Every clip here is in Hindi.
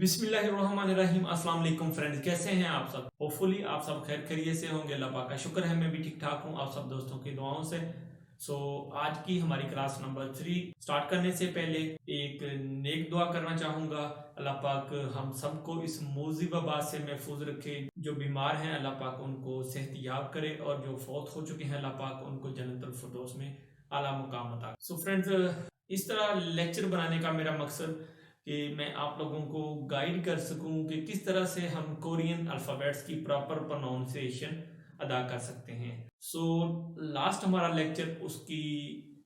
बिस्मिल्लाहिर्रहमानिर्रहीम। अस्सलाम वालेकुम फ्रेंड्स, कैसे हैं आप सब? होपफुली आप सब खैर खैरियत से होंगे। अल्लाह पाक का शुक्र है मैं भी ठीक ठाक हूँ आप सब दोस्तों की दुआओं से। आज की हमारी क्लास नंबर 3 स्टार्ट करने से पहले एक नेक दुआ करना चाहूँगा। अल्लाह पाक हम सबको इस मुसीब वबा से महफूज रखे। जो बीमार हैं अल्लाह पाक उनको सेहतियाब करे और जो फौत हो चुके हैं अल्लाह पाक उनको जन्नतुल फिरदौस में आला मुकाम अता। फ्रेंड्स, इस तरह लेक्चर बनाने का मेरा मकसद कि मैं आप लोगों को गाइड कर सकूं कि किस तरह से हम कोरियन अल्फ़ाबेट्स की प्रॉपर प्रोनाउंसिएशन अदा कर सकते हैं। लास्ट हमारा लेक्चर, उसकी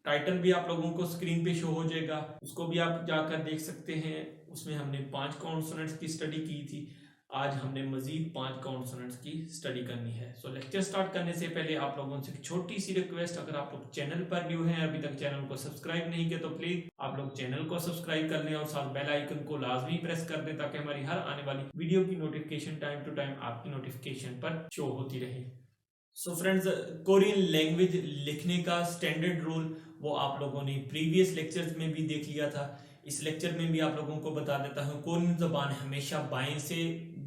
टाइटल भी आप लोगों को स्क्रीन पे शो हो जाएगा, उसको भी आप जाकर देख सकते हैं। उसमें हमने 5 कॉन्सोनेंट्स की स्टडी की थी। आज हमने मजीद 5 कॉन्सोनेंट्स की स्टडी करनी है। लेक्चर स्टार्ट करने से पहले आप लोगों से एक छोटी सी रिक्वेस्ट, अगर आप लोग चैनल पर न्यू हैं, अभी तक चैनल को सब्सक्राइब नहीं किया तो प्लीज आप लोग चैनल को सब्सक्राइब कर लें और साथ बेल आइकन को लाजमी प्रेस कर दें ताकि हमारी हर आने वाली वीडियो की नोटिफिकेशन टाइम टू टाइम आपकी नोटिफिकेशन पर शो होती रहे। फ्रेंड्स, कोरियन लैंग्वेज लिखने का स्टैंडर्ड रूल वो आप लोगों ने प्रीवियस लेक्चर्स में भी देख लिया था। इस लेक्चर में भी आप लोगों को बता देता हूँ, कोरियन जबान हमेशा बाएं से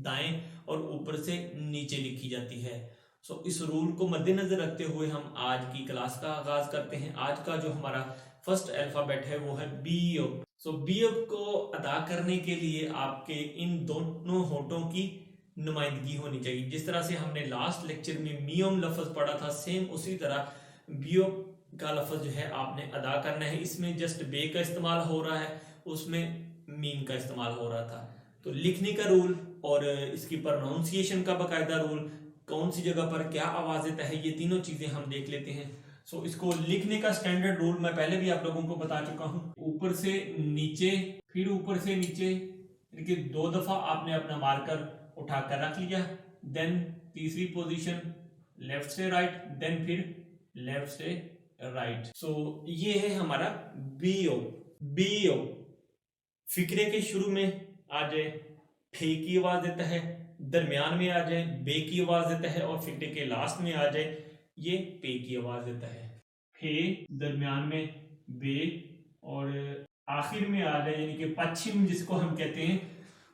दाएं और ऊपर से नीचे लिखी जाती है। इस रूल को मद्देनजर रखते हुए हम आज की क्लास का आगाज करते हैं। आज का जो हमारा फर्स्ट अल्फाबेट है वो है बी ओ। बी ओ को अदा करने के लिए आपके इन दोनों होठों की नुमाइंदगी होनी चाहिए। जिस तरह से हमने लास्ट लेक्चर में मियोम लफ्ज पढ़ा था, सेम उसी तरह बियो का लफ्ज जो है आपने अदा करना है। इसमें जस्ट बे का इस्तेमाल हो रहा है, उसमें मीम का इस्तेमाल हो रहा था। तो लिखने का रूल और इसकी प्रोनाउंसिएशन का बाकायदा रूल, कौन सी जगह पर क्या आवाजें तय है, ये तीनों चीजें हम देख लेते हैं। इसको लिखने का स्टैंडर्ड रूल मैं पहले भी आप लोगों को बता चुका हूं। ऊपर से नीचे, फिर ऊपर से नीचे, यानी 2 दफा आपने अपना मार्कर उठाकर रख लिया। देन तीसरी पोजीशन लेफ्ट से राइट, देन फिर लेफ्ट से राइट। ये है हमारा बीओ। बीओ फिक्रे के शुरू में आ जाए, फे की आवाज देता है, दरमियान में आ जाए बे की आवाज देता है और फिक्रे के लास्ट में आ जाए ये पे की आवाज देता है। फे, दरमियान में बे और आखिर में आ जाए, यानी कि पश्चिम जिसको हम कहते हैं,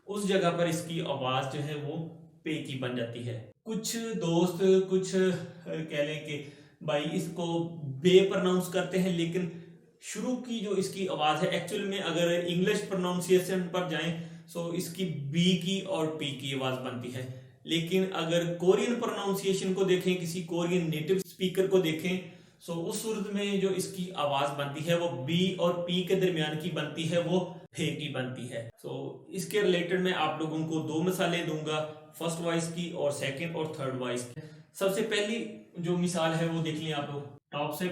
उस जगह पर इसकी आवाज जो है वो पे की बन जाती है। कुछ दोस्त कुछ कह लें कि भाई इसको बे प्रोनाउंस करते हैं, लेकिन शुरू की जो इसकी आवाज है एक्चुअल में अगर इंग्लिश प्रोनाउंसिएशन पर जाएं इसकी बी की और पी की आवाज बनती है। लेकिन अगर कोरियन प्रोनाउंसिएशन को देखें, किसी कोरियन नेटिव स्पीकर को देखें, उस सूरत में जो इसकी आवाज बनती है वो बी और पी के दरमियान की बनती है, वो फे की बनती है। इसके रिलेटेड मैं आप लोगों को 2 मिसालें दूंगा, फर्स्ट वॉइस की और सेकंड और थर्ड वॉइस की। सबसे पहली जो मिसाल है वो देख लें आप लोग, टॉप से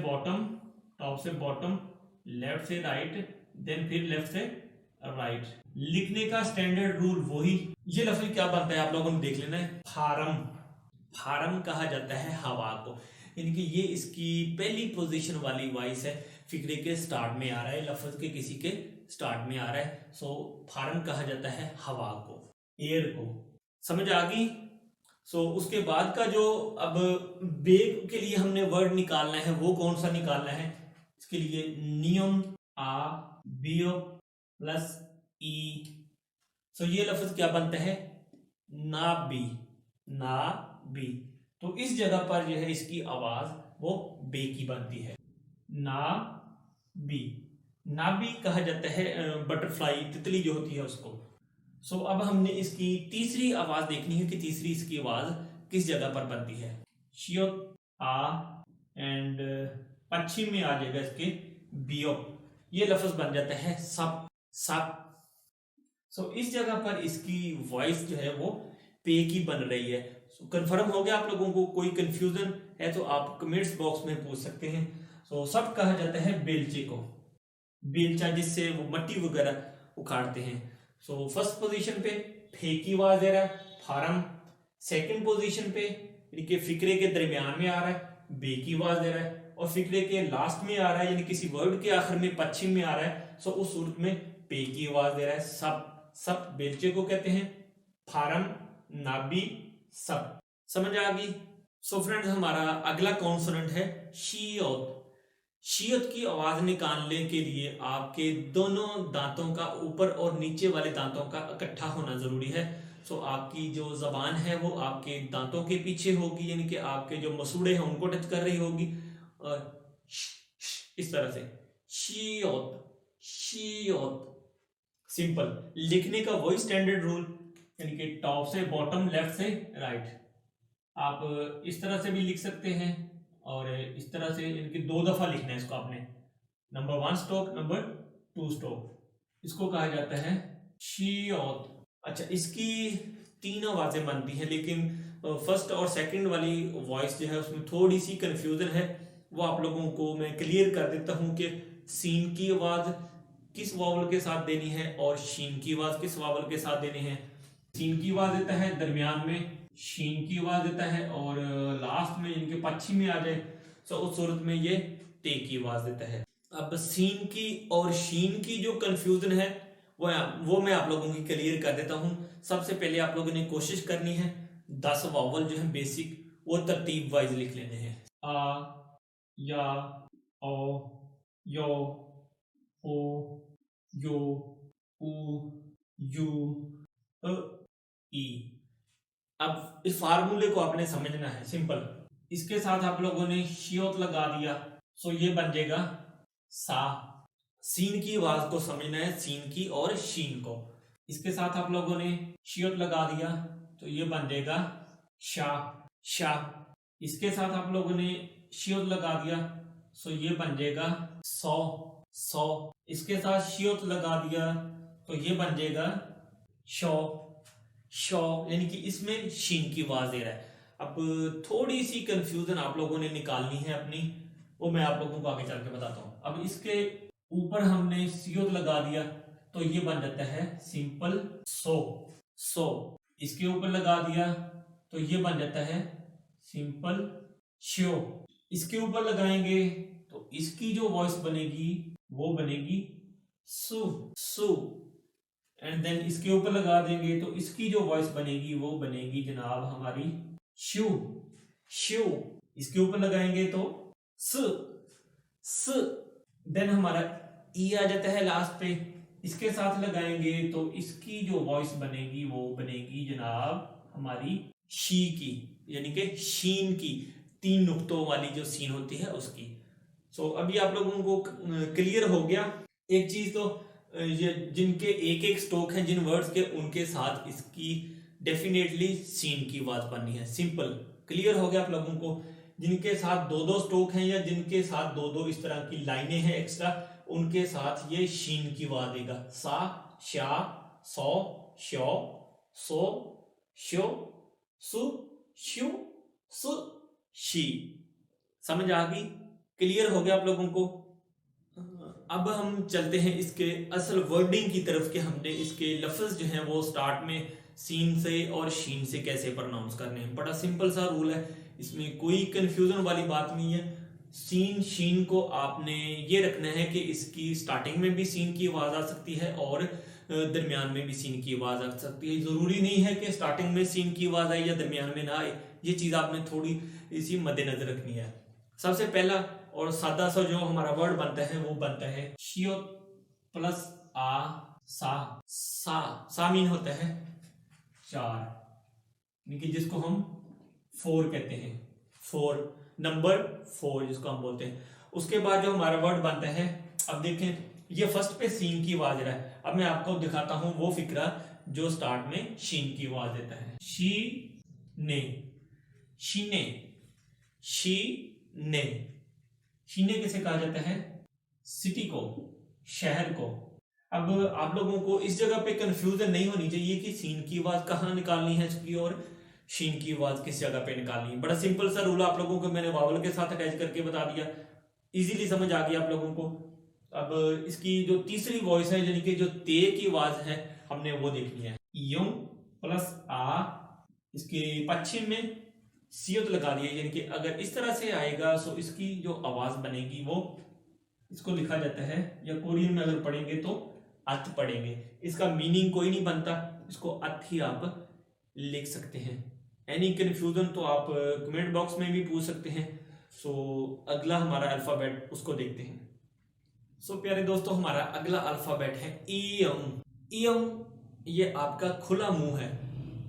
बॉटम, लेफ्ट से राइट, देन फिर लेफ्ट से राइट। लिखने का स्टैंडर्ड रूल वही। ये लफ्ज क्या बनता है आप लोगों ने देख लेना है, फारम। फारम कहा जाता है हवा को, यानी कि ये इसकी पहली पोजीशन वाली वॉइस है। फिक्रे के स्टार्ट में आ रहा है, लफ्ज के किसी के स्टार्ट में आ रहा है। फारम कहा जाता है हवा को, एयर को। समझ आ गई? उसके बाद का जो अब बे के लिए हमने वर्ड निकालना है वो कौन सा निकालना है, इसके लिए नियम आ बियो प्लस ई। ये लफ्ज क्या बनता है, ना बी। तो इस जगह पर जो है इसकी आवाज वो बे की बनती है, ना बी कहा जाता है बटरफ्लाई, तितली जो होती है उसको। अब हमने इसकी तीसरी आवाज देखनी है कि तीसरी इसकी आवाज किस जगह पर बनती है। शियो आ एंड पश्चिम में आ जाएगा इसके बियो, ये लफ्ज बन जाता है सब। इस जगह पर इसकी वॉइस जो है वो पे की बन रही है। कंफर्म हो गया आप लोगों को? कोई कंफ्यूजन है तो आप कमेंट्स बॉक्स में पूछ सकते हैं। सब कहा जाता है बेलचे को, बेलचा जिससे वो मट्टी वगैरह उखाड़ते हैं। फर्स्ट पोजीशन पे फे की आवाज दे रहा है फारम, सेकंड पोजीशन पे यानी कि फिक्रे के दरमियान में आ रहा है बे की आवाज दे रहा है, और फिक्रे के लास्ट में आ रहा है यानी किसी वर्ड के आखिर में पश्चिम में आ रहा है, उस सूरत में पे की आवाज दे रहा है सब बेलचे को कहते हैं, फारम, नाबी, सब। समझ आ गई? फ्रेंड्स, हमारा अगला कॉन्सोनेंट है शियोत। शियत की आवाज निकालने के लिए आपके दोनों दांतों का, ऊपर और नीचे वाले दांतों का इकट्ठा होना जरूरी है। सो आपकी जो जबान है वो आपके दांतों के पीछे होगी, यानी कि आपके जो मसूड़े हैं उनको टच कर रही होगी, और इस तरह से शियत शियत। सिंपल लिखने का वही स्टैंडर्ड रूल, यानी कि टॉप से बॉटम, लेफ्ट से राइट। आप इस तरह से भी लिख सकते हैं और इस तरह से, इनकी 2 दफा लिखना है इसको आपने। Number 1 stroke, number 2 stroke. इसको कहा जाता है शियत। अच्छा, इसकी 3 आवाजें बनती हैं, लेकिन फर्स्ट और सेकंड वाली वॉइस जो है उसमें थोड़ी सी कंफ्यूजन है। वो आप लोगों को मैं क्लियर कर देता हूं कि सीन की आवाज किस वावल के साथ देनी है और शीन की आवाज किस वावल के साथ देनी है। सीन की आवाज देता है दरमियान में, शीन की आवाज देता है, और लास्ट में इनके पश्चिम में आ जाए तो उस सूरत में ये ते की आवाज देता है। अब सीन की और शीन की जो कंफ्यूजन है वो मैं आप लोगों की क्लियर कर देता हूं। सबसे पहले आप लोगों ने कोशिश करनी है 10 वावल जो है बेसिक, वो तरतीब वाइज लिख लेने हैं। आ, या, ओ, यो, ओ, यो, उ, यू, ई। अब इस फार्मूले को आपने समझना है, सिंपल। इसके साथ आप लोगों ने शियोत लगा दिया, सो ये बन जाएगा सा। सीन की आवाज को समझना है, सीन की और शीन को। इसके साथ आप लोगों ने शियोत लगा दिया तो ये बन जाएगा शा शा। इसके साथ आप लोगों ने शियोत लगा दिया सो ये बन जाएगा सौ सौ। इसके साथ शियोत लगा दिया तो ये बन जाएगा शो शो, यानी कि इसमें शीन की आवाज दे रहा है। अब थोड़ी सी कंफ्यूजन आप लोगों ने निकालनी है अपनी, वो मैं आप लोगों को आगे चल के बताता हूं। अब इसके ऊपर हमने सियोत लगा दिया तो ये बन जाता है सिंपल सो सो। इसके ऊपर लगा दिया तो ये बन जाता है सिंपल श्यो। इसके ऊपर लगाएंगे तो इसकी जो वॉइस बनेगी वो बनेगी सु सु। एंड देन इसके ऊपर लगा देंगे तो इसकी जो वॉइस बनेगी वो बनेगी जनाब हमारी शू शू। इसके ऊपर लगाएंगे तो स स। देन हमारा ई आ जाता है लास्ट पे। इसके साथ लगाएंगे तो इसकी जो वॉइस बनेगी वो बनेगी जनाब हमारी शी की, यानी कि शीन की, 3 नुक्तों वाली जो सीन होती है उसकी। सो अभी आप लोगों को क्लियर हो गया एक चीज, तो ये जिनके एक एक स्ट्रोक हैं जिन वर्ड्स के, उनके साथ इसकी डेफिनेटली सीन की आवाज बननी है। सिंपल क्लियर हो गया आप लोगों को। जिनके साथ 2-2 स्ट्रोक हैं या जिनके साथ 2-2 इस तरह की लाइनें हैं एक्स्ट्रा, उनके साथ ये शीन की आवाज देगा। सा शा सौ शो सो शो सु शु सु शी। समझ आ गई? क्लियर हो गया आप लोगों को? अब हम चलते हैं इसके असल वर्डिंग की तरफ कि हमने इसके लफ्ज जो हैं वो स्टार्ट में सीन से और शीन से कैसे प्रोनाउंस करने हैं। बड़ा सिंपल सा रूल है, इसमें कोई कंफ्यूजन वाली बात नहीं है। सीन शीन को आपने ये रखना है कि इसकी स्टार्टिंग में भी सीन की आवाज आ सकती है और दरमियान में भी सीन की आवाज आ सकती है। जरूरी नहीं है कि स्टार्टिंग में सीन की आवाज आए या दरमियान में ना आए। ये चीज आपने थोड़ी इसी मद्देनजर रखनी है। सबसे पहला और सादा सा जो हमारा वर्ड बनता है वो बनता है शियो प्लस आ सा। सा मीन होता है 4, यानी कि जिसको हम 4 कहते हैं। 4 नंबर 4 जिसको हम बोलते हैं। उसके बाद जो हमारा वर्ड बनता है, अब देखें ये फर्स्ट पे सीन की आवाज रहा है। अब मैं आपको दिखाता हूं वो फिक्रा जो स्टार्ट में शीन की आवाज देता है। शी ने शीने शी ने। शीने किसे कहा जाता है? सिटी को, शहर को। अब आप लोगों को इस जगह पे कंफ्यूजन नहीं होनी चाहिए कि सीन की आवाज कहाँ निकालनी है इसकी और शीन की आवाज किस जगह पे निकालनी है। बड़ा सिंपल सा रूल आप लोगों को मैंने वावल के साथ अटैच करके बता दिया, इजीली समझ आ गई आप लोगों को। अब इसकी जो तीसरी वॉइस है, यानी कि जो ते की आवाज है, हमने वो देखनी है। यूं प्लस आ, इसके पश्चिम में सियत लगा दिया, यानी कि अगर इस तरह से आएगा तो इसकी जो आवाज बनेगी वो, इसको लिखा जाता है, या कोरियन में अगर पढ़ेंगे तो अथ पढ़ेंगे। इसका मीनिंग कोई नहीं बनता, इसको अथ ही आप लिख सकते हैं। एनी कंफ्यूजन तो आप कमेंट बॉक्स में भी पूछ सकते हैं। सो अगला हमारा अल्फाबेट उसको देखते हैं। सो प्यारे दोस्तों, हमारा अगला अल्फाबेट है ईयंग। ईयंग ये आपका खुला मुंह है।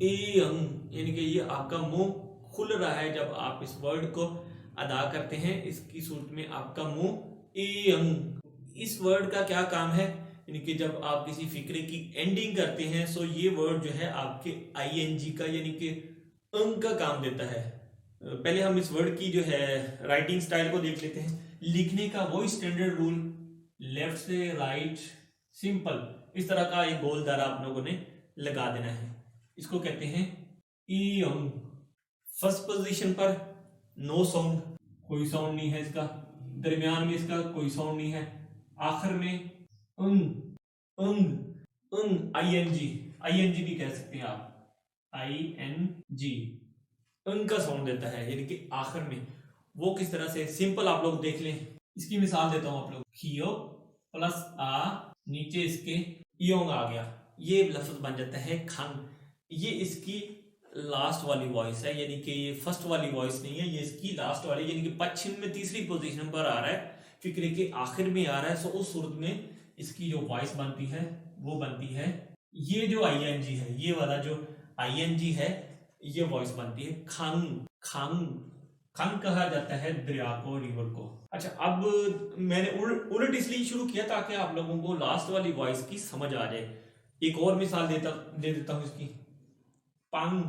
ईयंग यानी कि ये आपका मुंह खुल रहा है जब आप इस वर्ड को अदा करते हैं। इसकी सूरत में आपका मुंह ईयंग। इस वर्ड का क्या काम है, यानी कि जब आप किसी फिक्रे की एंडिंग करते हैं सो ये वर्ड जो है आपके आईएनजी का यानी कि अंग का काम देता है। पहले हम इस वर्ड की जो है राइटिंग स्टाइल को देख लेते हैं। लिखने का वही स्टैंडर्ड रूल, लेफ्ट से राइट, सिंपल, इस तरह का एक गोल दायरा आप लोगों ने लगा देना है। इसको कहते हैं ईयंग। फर्स्ट पोजीशन पर नो साउंड, कोई साउंड नहीं है इसका। दरमियान में इसका कोई साउंड नहीं है। आखिर में अंग, अंग, अंग, आईएनजी, आईएनजी भी कह सकते हैं आप, आईएनजी, अंग का साउंड देता है, यानी कि आखिर में। वो किस तरह से, सिंपल आप लोग देख लें। इसकी मिसाल देता हूं आप लोग। खियो प्लस आ, नीचे इसके योंग आ गया, ये लफ्ज बन जाता है खंग। ये इसकी लास्ट वाली वॉइस है, यानी कि ये फर्स्ट वाली वॉइस नहीं है, ये इसकी लास्ट वाली, यानी कि पश्चिम में तीसरी पोजीशन पर आ रहा है, फिक्रे के आखिर में आ रहा है। सो उस सूरत में इसकी जो वॉइस बनती है वो बनती है, ये जो आईएनजी है, ये वाला जो आईएनजी है, ये वॉइस बनती है खंग। खंग, खंग कहा जाता है दरिया को, रिवर को। अच्छा, अब मैंने उलट इसलिए शुरू किया ताकि आप लोगों को लास्ट वाली वॉइस की समझ आ जाए। एक और मिसाल दे देता हूं इसकी। पंग,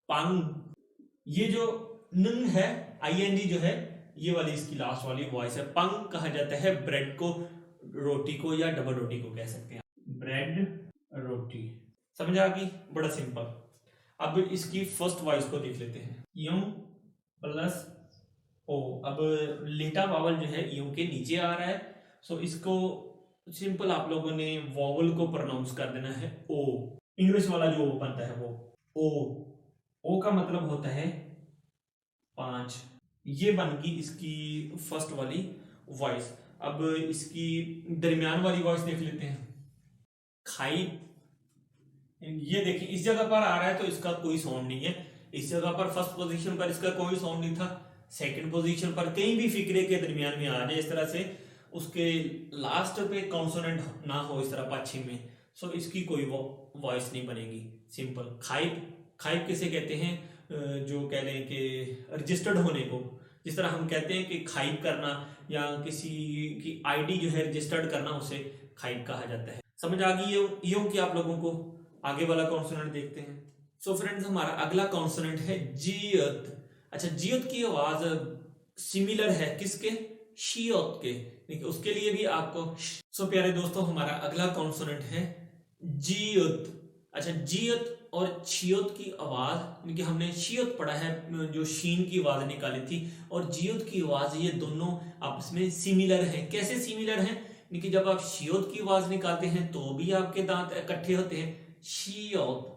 पंग, ये जो नंग है, आईएनजी जो है, ये वाली इसकी लास्ट वाली वॉइस है। पंग कहा जाता है ब्रेड को, रोटी को, या डबल रोटी को कह सकते हैं। ब्रेड, रोटी, समझ आ गई? बड़ा सिंपल। अब इसकी फर्स्ट वॉइस को देख लेते हैं। U plus O. अब लेटा वावल जो है यू के नीचे आ रहा है, सो इसको सिंपल आप लोगों ने वॉवल को प्रोनाउंस कर देना है ओ। इंग्लिश वाला जो बनता है वो ओ। ओ का मतलब होता है 5। ये बन गई इसकी फर्स्ट वाली वॉइस। अब इसकी दरमियान वाली वॉइस देख लेते हैं। खाई, ये देखिए इस जगह पर आ रहा है तो इसका कोई साउंड नहीं है। इस जगह पर फर्स्ट पोजीशन पर इसका कोई साउंड नहीं था। सेकंड पोजीशन पर कहीं भी फिक्रे के दरमियान में आ जाए इस तरह से, उसके लास्ट पे कॉन्सोनेंट ना हो इस तरह पश्चिम में, सो इसकी कोई वॉइस नहीं बनेगी। सिंपल। खाइब, खाइब किसे कहते हैं? जो कह लें कि रजिस्टर्ड होने को, जिस तरह हम कहते हैं कि खाइब करना या किसी की आईडी जो है रजिस्टर्ड करना, उसे खाइब कहा जाता है। समझ आ गई यूं कि आप लोगों को? आगे वाला कॉन्सोनेंट देखते हैं। सो फ्रेंड्स, हमारा अगला कॉन्सोनेंट है जियत। अच्छा, जियत की आवाज सिमिलर है किसके? शियत के, देखिए उसके लिए भी आपको। सो प्यारे दोस्तों, हमारा अगला कॉन्सोनेंट है जियत। अच्छा, जियत और छियत की आवाज, यानी कि हमने शियत पढ़ा है जो शीन की आवाज निकाली थी, और जियत की आवाज, ये दोनों आपस में सिमिलर हैं। कैसे सिमिलर हैं? यानी कि जब आप शियत की आवाज निकालते हैं तो भी आपके दांत इकट्ठे होते हैं, शियत,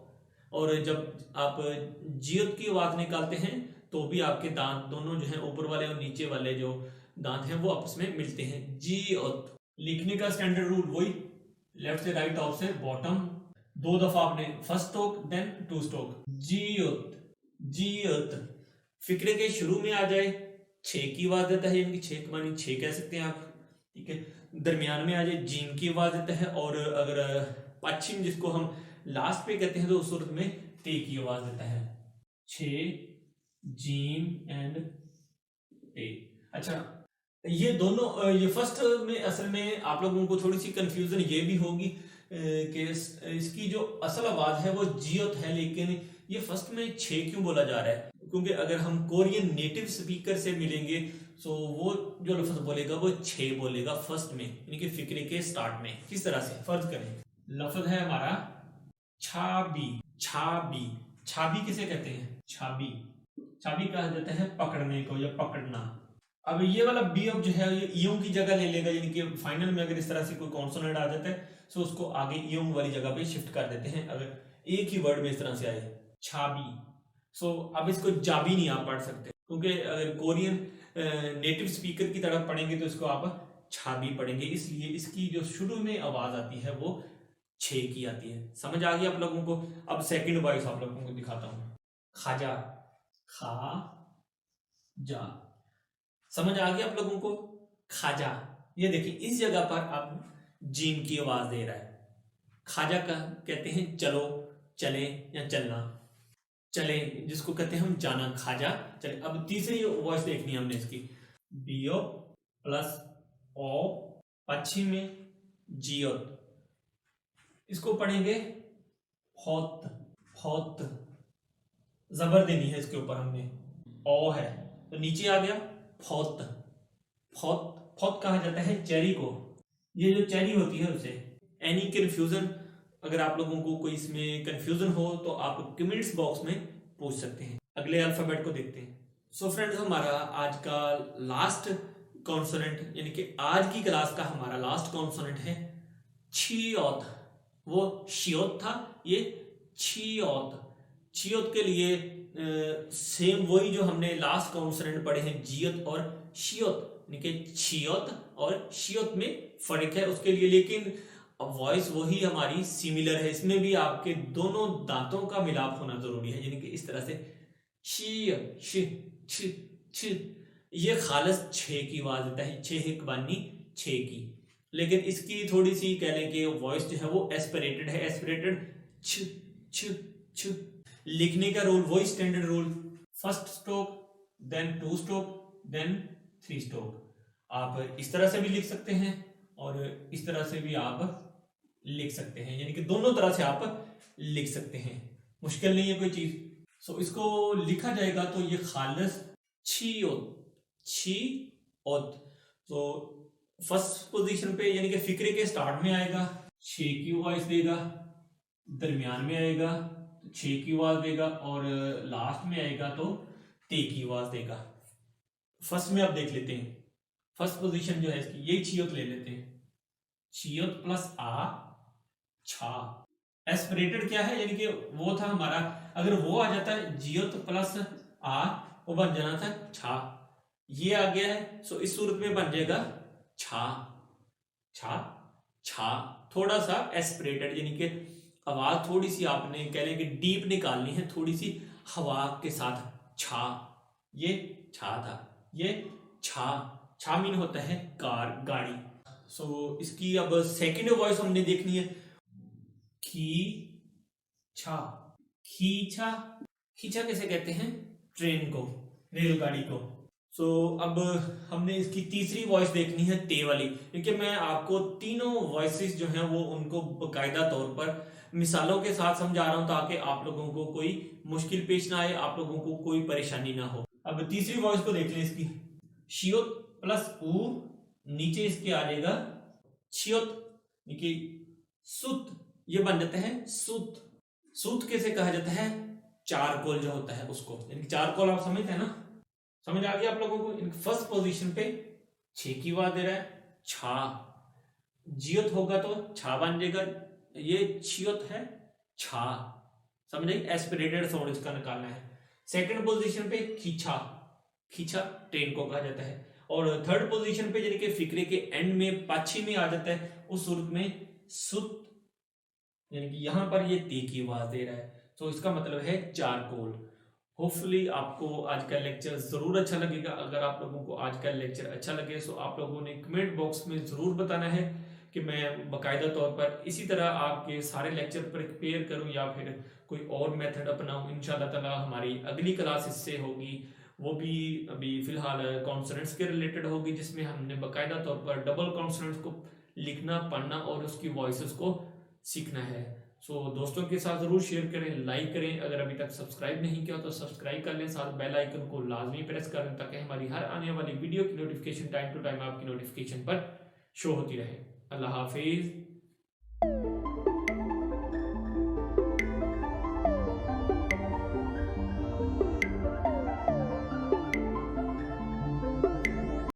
और जब आप जियत की आवाज निकालते हैं तो भी आपके दांत दोनों जो है, ऊपर वाले और नीचे वाले जो दांत हैं वो आपस में मिलते हैं। जियत। लिखने का स्टैंडर्ड रूल वही, लेफ्ट से राइट, टॉप से बॉटम, 2 दफा आपने फर्स्ट स्ट्रोक देन 2 स्ट्रोक। जियत, जियत। फिक्रे के शुरू में आ जाए 6 की आवाज देता है, यानी कि 6 मानी 6 कह सकते हैं आप, ठीक है। दरमियान में आ जाए जीम की आवाज देता है, और अगर पश्चिम जिसको हम लास्ट पे कहते हैं तो उस सूरत में ते की आवाज देता है। 6, जीम एंड ते। अच्छा, ये दोनों, ये फर्स्ट में असल में आप लोगों को थोड़ी सी कंफ्यूजन ये भी होगी कि इसकी जो असल आवाज है वो जियत है, लेकिन ये फर्स्ट में 6 क्यों बोला जा रहा है? क्योंकि अगर हम कोरियन नेटिव स्पीकर से मिलेंगे तो वो जो लफ्ज बोलेगा वो 6 बोलेगा फर्स्ट में, यानी कि फिक्रे के स्टार्ट में। किस तरह से फर्ज करें? लफ्ज है हमारा छाबी। छाबी, छाबी किसे कहते हैं? छाबी, छाबी कहा जाता है पकड़ने को या पकड़ना। अब ये वाला बी अब जो है ये ईयों की जगह ले लेगा, यानी कि फाइनल में अगर इस तरह से कोई कॉन्सोनेंट आ जाता है तो उसको आगे ईयों वाली जगह पे शिफ्ट कर देते हैं, अगर एक ही वर्ड में इस तरह से आए, छाबी। सो अब इसको जाबी नहीं आप पढ़ सकते, क्योंकि अगर कोरियन नेटिव स्पीकर की तरफ पढ़ेंगे तो इसको आप छाबी पढ़ेंगे, इसलिए इसकी जो शुरू में आवाज आती है वो 6 की आती है। समझ आ गई आप लोगों को? अब सेकंड वॉइस आप लोगों को दिखाता हूं। खाजा, खा जा। समझ आ गया आप लोगों को? खाजा, ये देखिए इस जगह पर आप जीम की आवाज दे रहा है। खाजा का कहते हैं चलो, चले या चलना, चले जिसको कहते हैं हम जाना, खाजा चले। अब तीसरी वॉइस देखनी है हमने इसकी, बीओ प्लस ओ पश्चिम में जियो, इसको पढ़ेंगे फौत, फौत, जबर देनी है इसके ऊपर हमने, ओ है तो नीचे आ गया फौत, फौत, फौत कहा जाता है चेरी को, ये जो चेरी होती है उसे। एनी कंफ्यूजन, अगर आप लोगों को कोई इसमें कंफ्यूजन हो तो आप कमेंट्स बॉक्स में पूछ सकते हैं। अगले अल्फाबेट को देखते हैं। सो फ्रेंड्स, हमारा आज का लास्ट कॉन्सोनेंट, यानी कि आज की क्लास का हमारा लास्ट कॉन्सोनेंट है छियोत। वो शियोत था, ये छियोत। छियोत के लिए सेम वही जो हमने लास्ट कॉन्सोनेंट पढ़े हैं, जियत और शियोत, यानी कि छियोत और शियोत में फर्क है उसके लिए, लेकिन वॉइस वही हमारी सिमिलर है। इसमें भी आपके दोनों दांतों का मिलाप होना जरूरी है, यानी कि इस तरह से शी श छ छ, ये खालस छे की आवाज देता है, छे एक बानी छे की। लेकिन इसकी थोड़ी सी कह लें कि वॉइस जो है वो एस्पिरेटेड है, एस्पिरेटेड छ छ छ। लिखने का रूल वही standard rule, first stroke, then two stroke, then three stroke. आप इस तरह से भी लिख सकते हैं और इस तरह से भी आप लिख सकते हैं, यानी कि दोनों तरह से आप लिख सकते हैं, मुश्किल नहीं है कोई चीज। सो इसको लिखा जाएगा तो ये खालस छियोत, छियोत। तो फर्स्ट पोजीशन पे यानी कि फिक्रे के स्टार्ट में आएगा, छे की वॉइस देगा, दरमियान में आएगा तो छे की आवाज देगा, और लास्ट में आएगा तो ते की आवाज देगा। फर्स्ट में आप देख लेते हैं, फर्स्ट पोजीशन जो है इसकी, यही छियोत ले लेते हैं, छियोत प्लस आ छा। एस्पिरेटेड क्या है, यानी कि वो था हमारा, अगर वो आ जाता है जियोत प्लस आ, वो बन जाना था छा, ये आ गया है। सो इस सूरत में बन जाएगा छा, छा, छा। थोड़ा सा एस्पिरेटेड, यानी कि आवाज थोड़ी सी आपने कह लें कि डीप निकालनी है, थोड़ी सी हवा के साथ, छा, ये छा था, ये छा, छा मीन होता है कार, गाड़ी। सो इसकी अब सेकंड वॉइस हमने देखनी है, खी छा, खींचा, खींचा कैसे कहते हैं, ट्रेन को, रेलगाड़ी को। सो अब हमने इसकी तीसरी वॉइस देखनी है ते वाली, क्योंकि मैं आपको तीनों वॉइसेस जो हैं वो उनको बकायदा तौर पर मिसालों के साथ समझा रहा हूं, ताकि आप लोगों को कोई मुश्किल पेश ना आए, आप लोगों को कोई परेशानी ना हो। अब तीसरी वॉइस को देख लें इसकी, शियोत प्लस ऊ, नीचे इसके आ जाएगा छियोत, सुत, ये बन जाता है सुत। सुत कैसे कहा जाता है, चारकोल जो होता है उसको, यानी चारकोल आप समझते हैं ना, समझ आ गया आप लोगों को। फर्स्ट पोजीशन पे छे की आवाज दे रहा है, छा, जियत होगा तो छा बन जाएगा, ये छियत है छा, समझ आई, एस्पिरेटेड साउंड इसका निकालना है। सेकंड पोजीशन पे खींचा, खींचा ट्रेन को कहा जाता है, और थर्ड पोजीशन पे यानी कि फिक्रे के एंड में पाछी में आ जाता है, उस सूरत में सुत, यानी कि यहां पर ये ते की आवाज दे रहा है, तो इसका मतलब है चारकोल। होपफुली आपको आज का लेक्चर जरूर अच्छा लगेगा। अगर आप लोगों को आज का लेक्चर अच्छा लगे तो आप लोगों ने कमेंट बॉक्स में जरूर बताना है कि मैं बाकायदा तौर पर इसी तरह आपके सारे लेक्चर प्रिपेयर करूं या फिर कोई और मेथड अपनाऊं। इंशाल्लाह ताला हमारी अगली क्लास इससे होगी, वो भी अभी फिलहाल कॉन्सोनेंट्स के रिलेटेड होगी, जिसमें हमने बाकायदा तौर पर डबल कॉन्सोनेंट्स को लिखना, पढ़ना और उसकी वॉइसेस को सीखना है। सो दोस्तों के साथ जरूर शेयर करें, लाइक करें, अगर अभी तक सब्सक्राइब नहीं किया तो सब्सक्राइब कर लें, साथ बेल आइकन को लाजमी प्रेस कर लें, ताकि हमारी हर आने वाली वीडियो की नोटिफिकेशन टाइम टू टाइम आपकी नोटिफिकेशन पर शो होती रहे। अल्लाह हाफिज।